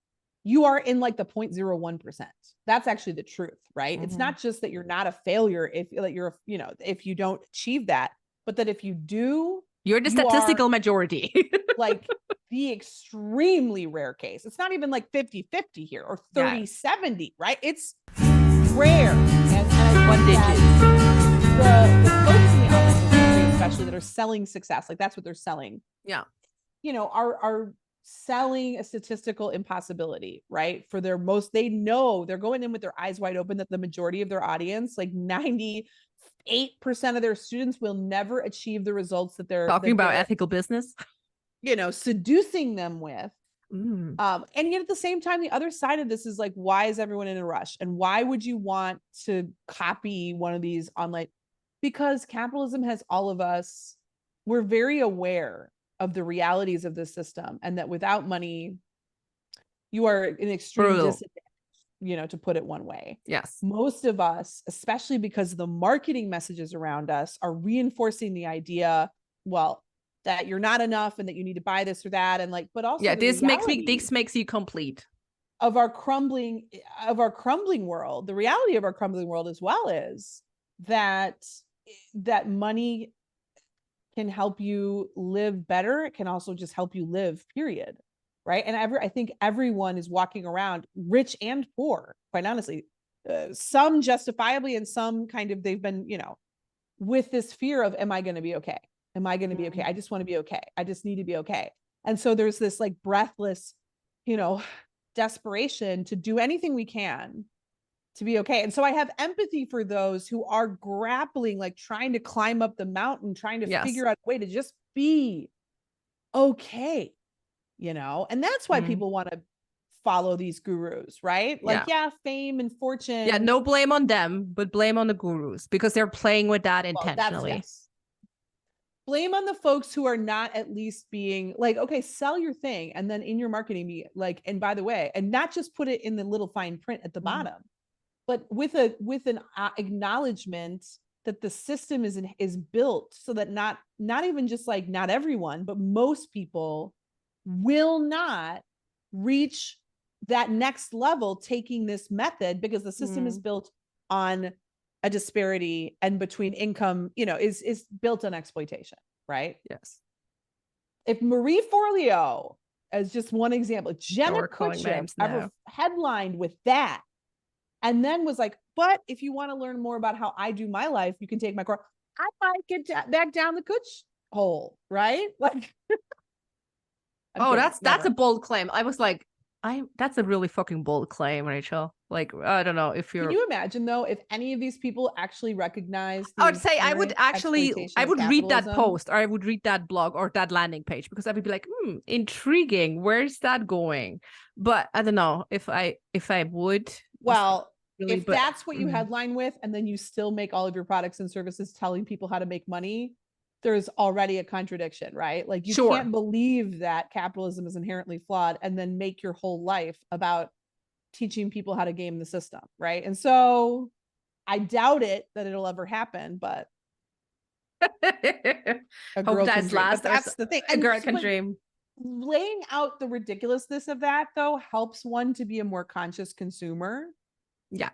you are in like the 0.01%. That's actually the truth, right? Mm-hmm. It's not just that you're not a failure if like you're, you know, if you don't achieve that, but that if you do, you're the statistical majority. Like the extremely rare case. It's not even like 50-50 here or 30-70, right? It's rare. And one digit. The folks in the online industry, especially that are selling success, like that's what they're selling. Yeah. You know, are selling a statistical impossibility, right? For their most, they know they're going in with their eyes wide open that the majority of their audience, like 98% of their students, will never achieve the results that they're talking about ethical business, you know, seducing them with. And yet at the same time, the other side of this is like, why is everyone in a rush? And why would you want to copy one of these online? Because capitalism has all of us, we're very aware of the realities of this system, and that without money, you are in extreme disadvantage, you know, to put it one way. Yes. Most of us, especially because the marketing messages around us are reinforcing the idea, well, that you're not enough and that you need to buy this or that. And like, but also this makes you complete of our crumbling world. The reality of our crumbling world as well is that money can help you live better. It can also just help you live, period. Right. And I think everyone is walking around, rich and poor, quite honestly, some justifiably and some kind of, they've been, you know, with this fear of, am I going to be okay? Am I going to be okay? I just want to be okay. I just need to be okay. And so there's this like breathless, you know, desperation to do anything we can to be okay. And so I have empathy for those who are grappling, like trying to climb up the mountain, trying to figure out a way to just be okay, you know? And that's why people want to follow these gurus, right? Like, fame and fortune. Yeah, no blame on them, but blame on the gurus because they're playing with that intentionally. Blame on the folks who are not at least being like, okay, sell your thing. And then in your marketing, be like, and by the way, and not just put it in the little fine print at the bottom, but with an acknowledgement that the system is built so that not even just like not everyone, but most people will not reach that next level taking this method, because the system is built on a disparity and between income, you know, is built on exploitation, right? Yes. If Marie Forleo, as just one example, Jenna Kutcher ever headlined with that, and then was like, but if you want to learn more about how I do my life, you can take my course, I might get back down the Kutch hole, right? Like, that's a bold claim. I was like, that's a really fucking bold claim, Rachel. Like, I don't know if you're. Can you imagine though, if any of these people actually recognize? I would say I would read that post, or I would read that blog or that landing page, because I would be like, intriguing. Where's that going? But I don't know if I would. Well, if that's what you headline with, and then you still make all of your products and services telling people how to make money, there's already a contradiction, right? Like you can't believe that capitalism is inherently flawed and then make your whole life about teaching people how to game the system, right? And so I doubt that it'll ever happen, but a girl can dream. But that's the thing. A girl can dream. Laying out the ridiculousness of that though helps one to be a more conscious consumer. Yeah.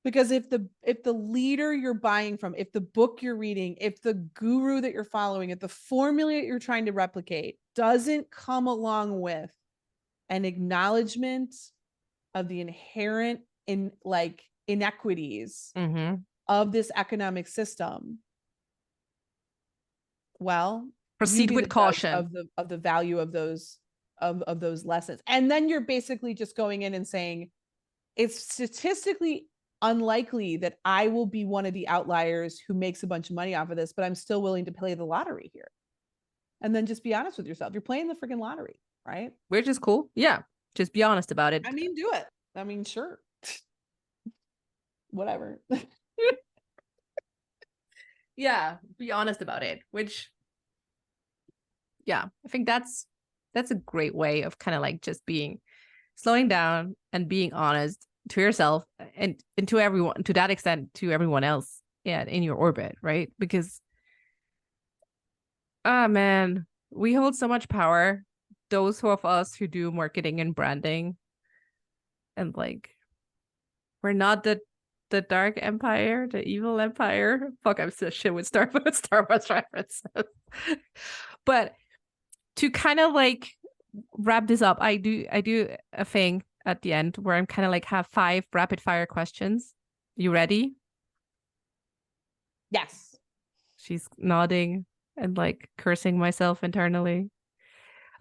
Because if the leader you're buying from, if the book you're reading, if the guru that you're following, if the formula that you're trying to replicate doesn't come along with an acknowledgement of the inherent inequities of this economic system, well, proceed with caution of the value of those lessons. And then you're basically just going in and saying, it's statistically unlikely that I will be one of the outliers who makes a bunch of money off of this, but I'm still willing to play the lottery here. And then just be honest with yourself. You're playing the freaking lottery, right? Which is cool. Yeah. Just be honest about it. I mean, do it. I mean, sure. Whatever. Yeah. Be honest about it, which, yeah, I think that's a great way of kind of like just slowing down and being honest to yourself and to everyone, to that extent, to everyone else in your orbit, right? Because man, we hold so much power, those of us who do marketing and branding, and like we're not the dark empire, the evil empire. Fuck, I'm so shit with Star Wars references. But to kind of like wrap this up, I do a thing at the end where I'm kind of like have 5 rapid fire questions. You ready? Yes. She's nodding and like cursing myself internally.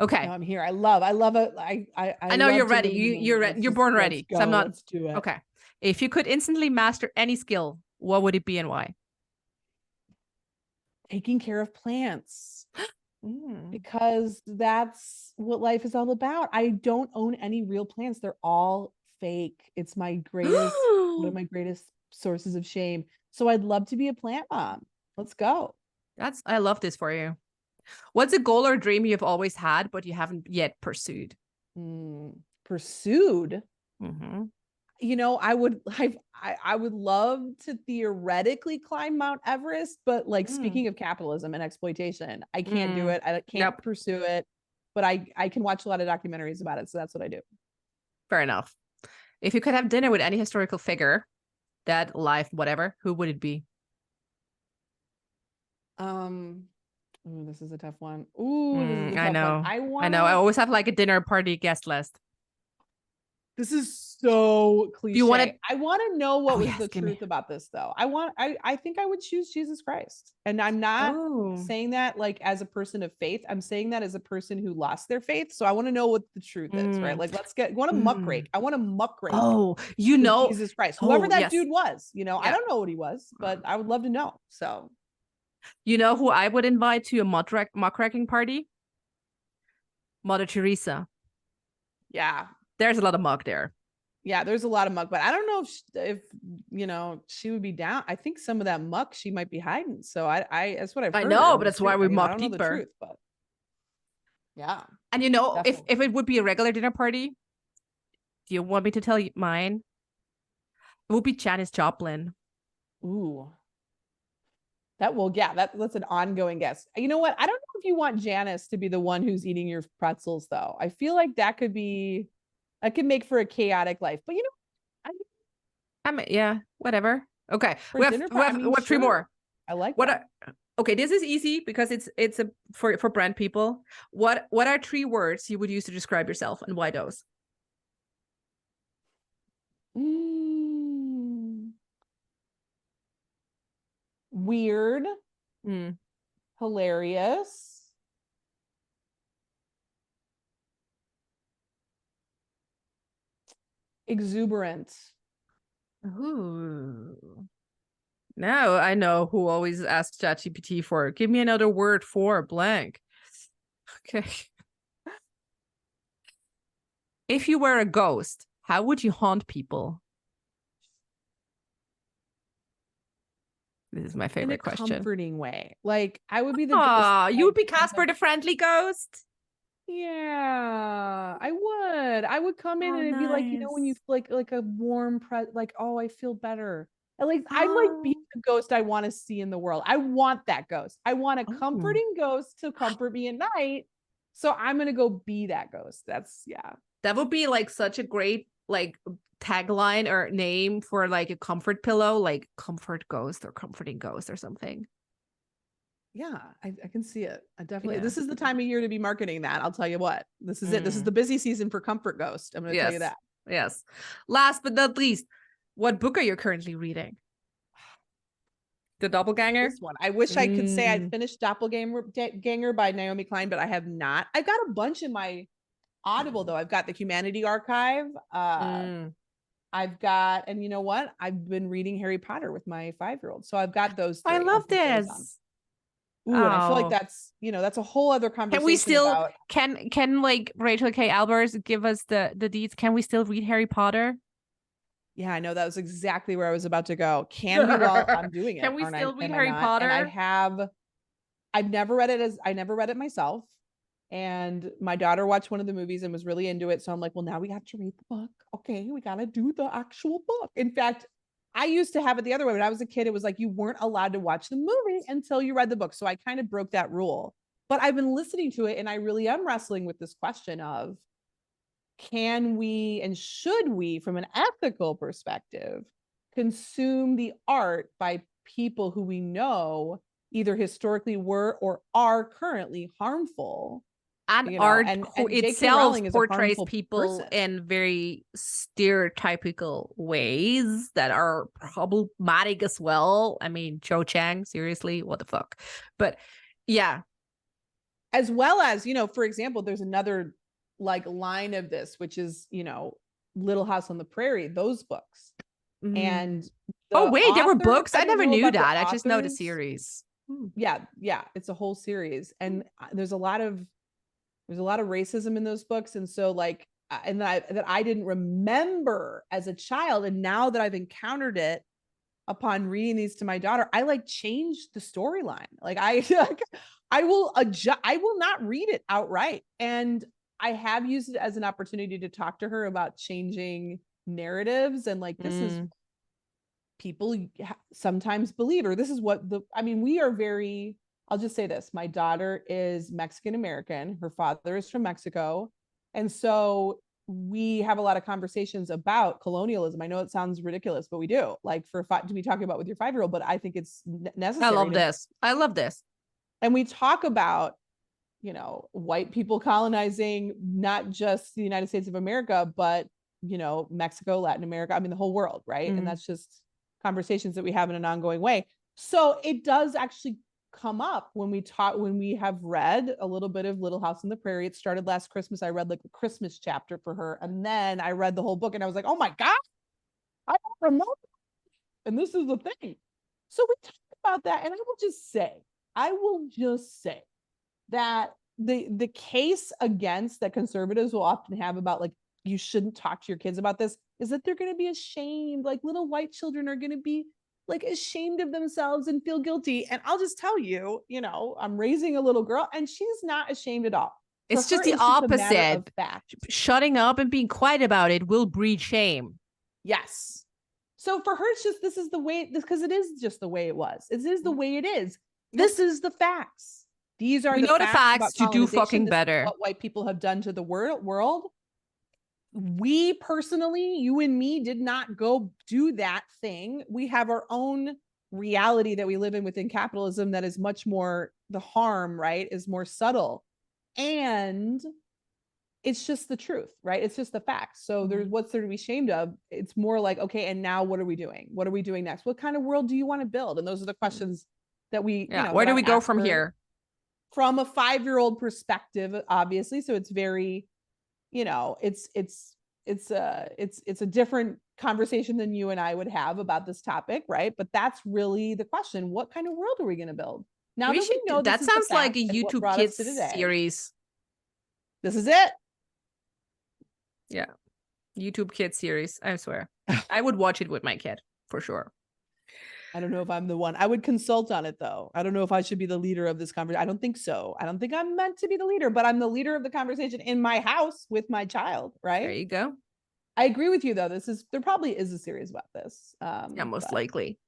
Okay. No, I'm here. I love it. I know you're ready. You're born ready. So I'm not. Let's do it. Okay. If you could instantly master any skill, what would it be and why? Taking care of plants. Because that's what life is all about. I don't own any real plants. They're all fake. It's my greatest, one of my greatest sources of shame. So I'd love to be a plant mom. Let's go. I love this for you. What's a goal or dream you've always had, but you haven't yet pursued? Pursued? Mm-hmm. You know, I would love to theoretically climb Mount Everest, but like speaking of capitalism and exploitation, I can't do it. I can't pursue it, but I can watch a lot of documentaries about it. So that's what I do. Fair enough. If you could have dinner with any historical figure, dead, alive, whatever, who would it be? This is a tough one. Ooh, this is a tough I know. One. I know. I always have like a dinner party guest list. This is so cliche. Do you want to? I want to know what was the truth about this, though. I think I would choose Jesus Christ, and I'm not saying that like as a person of faith. I'm saying that as a person who lost their faith. So I want to know what the truth is, right? Like, I want to muckrake. I want to muckrake. Oh, you know, Jesus Christ, whoever that dude was. You know, I don't know what he was, but I would love to know. So, you know who I would invite to a muckraking party? Mother Teresa. Yeah. There's a lot of muck there. Yeah, there's a lot of muck, but I don't know if you know, she would be down. I think some of that muck she might be hiding. So I that's what I've heard. I know, but that's why we muck deeper. The truth, but yeah. And you know, if it would be a regular dinner party, do you want me to tell you mine? It would be Janis Joplin. Ooh. That's an ongoing guess. You know what? I don't know if you want Janis to be the one who's eating your pretzels, though. I feel like that could make for a chaotic life. But you know, yeah, whatever. Okay, we have 3 more. I like what. Okay, this is easy because it's for brand people. What are 3 words you would use to describe yourself, and why those? Weird, hilarious, exuberant. Ooh. Now I know who always asks ChatGPT for, give me another word for blank. Okay. If you were a ghost, how would you haunt people? This is my favorite question. In a comforting way. Like, I would be the ghost. You would be Casper the friendly ghost? Yeah, I would come in and it'd be like, you know, when you like a warm like, oh, I feel better. I'd like be the ghost I want to see in the world. I want that ghost. I want a comforting ghost to comfort me at night. So I'm going to go be that ghost. That would be like such a great like tagline or name for like a comfort pillow, like comfort ghost or comforting ghost or something. Yeah, I can see it. I definitely. Yeah. This is the time of year to be marketing that. I'll tell you what. This is it. This is the busy season for Comfort Ghost. I'm going to tell you that. Yes. Last but not least, what book are you currently reading? The Doppelganger? This one. I wish I could say I'd finished Doppelganger by Naomi Klein, but I have not. I've got a bunch in my Audible though. I've got the Humanity Archive. I've got, and you know what? I've been reading Harry Potter with my 5-year-old. So I've got those 3. I love this. Ooh, and I feel like that's, that's a whole other conversation. Can we still about... can like Rachael Kay Albers give us the deeds? Can we still read Harry Potter? Yeah, I know that was exactly where I was about to go. Can we while I'm doing it? Can we still read Harry Potter? And I've never read it myself. And my daughter watched one of the movies and was really into it. So I'm like, well, now we have to read the book. Okay, we got to do the actual book. In fact, I used to have it the other way. When I was a kid, it was like you weren't allowed to watch the movie until you read the book. So I kind of broke that rule. But I've been listening to it and I really am wrestling with this question of, can we and should we, from an ethical perspective, consume the art by people who we know either historically were or are currently harmful? And art itself portrays people in very stereotypical ways that are problematic as well. I mean, Cho Chang, seriously, what the fuck? But yeah. As well as, for example, there's another like line of this, which is, Little House on the Prairie, those books. And oh wait, there were books? I never knew that. I just know the series. Yeah, it's a whole series. And there's a lot of racism in those books. And so like, and that I didn't remember as a child. And now that I've encountered it upon reading these to my daughter, I like changed the storyline. Like I will adjust, I will not read it outright. And I have used it as an opportunity to talk to her about changing narratives. And like, this is people sometimes believe, or this is what we are very, I'll just say this. My daughter is Mexican-American. Her father is from Mexico. And so we have a lot of conversations about colonialism. I know it sounds ridiculous, but we do. Like to be talking about with your 5-year-old, but I think it's necessary. I love this. And we talk about, white people colonizing not just the United States of America, but, Mexico, Latin America, the whole world, right? And that's just conversations that we have in an ongoing way. So it does actually come up when we have read a little bit of Little House on the Prairie. It started last Christmas. I read like the Christmas chapter for her, and then I read the whole book and I was like, oh my God, I don't remember. And this is the thing. So we talk about that. And I will just say that the case against that conservatives will often have about like, you shouldn't talk to your kids about this, is that they're going to be ashamed. Like little white children are going to be like ashamed of themselves and feel guilty. And I'll just tell you, I'm raising a little girl and she's not ashamed at all. It's just the opposite. Shutting up and being quiet about it will breed shame. Yes. So for her, it's just, this is the way, because it is just the way it was. It is the way it is. This is the facts. These are the facts to do fucking better. What white people have done to the world. We personally, you and me, did not go do that thing. We have our own reality that we live in within capitalism that is much more, the harm, right, is more subtle. And it's just the truth, right? It's just the facts. So there's what's there to be ashamed of. It's more like, okay, and now what are we doing? What are we doing next? What kind of world do you want to build? And those are the questions that we, where do we go from here? From a 5-year-old perspective, obviously. So it's very, it's a different conversation than you and I would have about this topic, right? But that's really the question. What kind of world are we going to build? Now that we know that sounds like a YouTube Kids series. This is it. Yeah. YouTube Kids series. I swear. I would watch it with my kid for sure. I don't know if I'm the one. I would consult on it though. I don't know if I should be the leader of this conversation. I don't think so. I don't think I'm meant to be the leader, but I'm the leader of the conversation in my house with my child, right? There you go. I agree with you though. There probably is a series about this. Most likely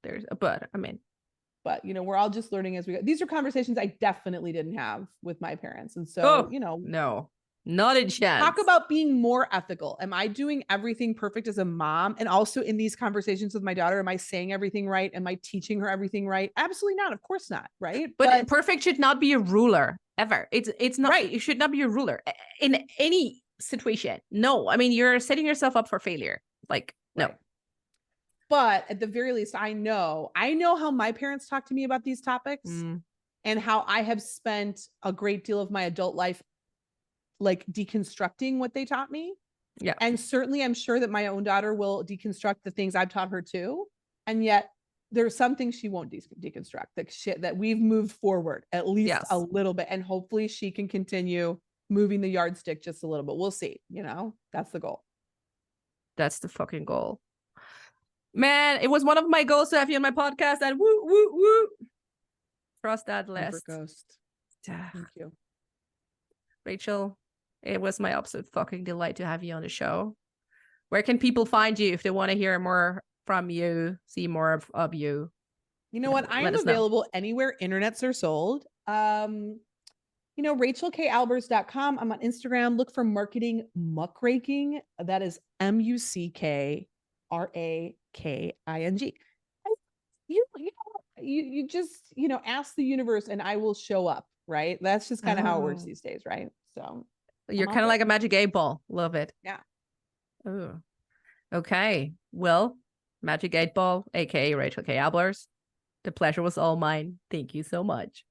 but we're all just learning as we go. These are conversations I definitely didn't have with my parents. And so, no, not a chance. Talk about being more ethical. Am I doing everything perfect as a mom? And also in these conversations with my daughter, am I saying everything right? Am I teaching her everything right? Absolutely not. Of course not. Right. But perfect should not be a ruler ever. It's not right. It should not be a ruler in any situation. No, you're setting yourself up for failure. Like, no. Right. But at the very least, I know how my parents talk to me about these topics and how I have spent a great deal of my adult life like deconstructing what they taught me. Yeah. And certainly I'm sure that my own daughter will deconstruct the things I've taught her too. And yet there's some things she won't deconstruct, that we've moved forward at least a little bit. And hopefully she can continue moving the yardstick just a little bit. We'll see, that's the goal. That's the fucking goal. Man, it was one of my goals to have you on my podcast, and woo, woo, woo. Cross that list. Ghost. Thank you. Rachel, it was my absolute fucking delight to have you on the show. Where can people find you if they want to hear more from you, see more of you? You know what? I am available anywhere internets are sold. RachelKayAlbers.com. I'm on Instagram. Look for Marketing Muckraking. That is MUCKRAKING. You just, ask the universe and I will show up, right? That's just kind of how it works these days, right? So you're kind of like a magic 8-ball. Love it. Yeah. Oh. Okay. Well, Magic 8-ball, aka Rachael Kay Albers. The pleasure was all mine. Thank you so much.